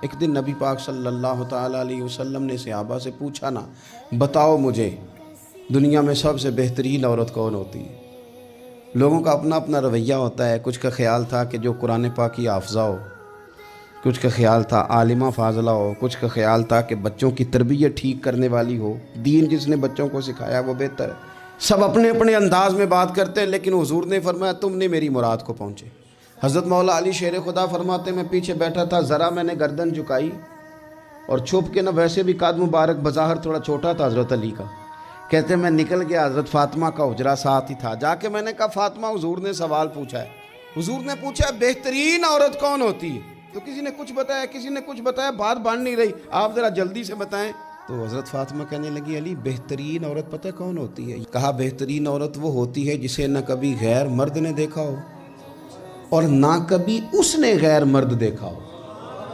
एक दिन नबी पाक सल्लल्लाहु ताला अलैहि वसल्लम ने सहाबा से पूछा ना, बताओ मुझे दुनिया में सबसे बेहतरीन औरत कौन होती है। लोगों का अपना अपना रवैया होता है। कुछ का ख्याल था कि जो कुरान पाक की हाफ़ज़ा हो, कुछ का ख्याल था आलिमा फाजला हो, कुछ का ख्याल था कि बच्चों की तरबियत ठीक करने वाली हो, दीन जिसने बच्चों को सिखाया वो बेहतर है। सब अपने अपने अंदाज में बात करते हैं, लेकिन हुजूर ने फरमाया तुमने मेरी मुराद को पहुँचे। हज़रत मौला अली शेर खुदा फरमाते मैं पीछे बैठा था, ज़रा मैंने गर्दन झुकाई और छुप के ना, वैसे भी काद मुबारक बज़ाहिर थोड़ा छोटा था हज़रत अली का। कहते मैं निकल गया, हज़रत फ़ातिमा का हुजरा साथ ही था। जाके मैंने कहा फ़ातिमा, हुजूर ने सवाल पूछा है। हुजूर ने पूछा है बेहतरीन औरत कौन होती है। तो किसी ने कुछ बताया, किसी ने कुछ बताया, बात बांध नहीं रही, आप ज़रा जल्दी से बताएं। तो हज़रत फ़ातिमा कहने लगी अली बेहतरीन औरत पता कौन होती है। कहा बेहतरीन औरत वो होती है जिसे न कभी गैर मर्द ने देखा हो और ना कभी उसने गैर मर्द देखा हो।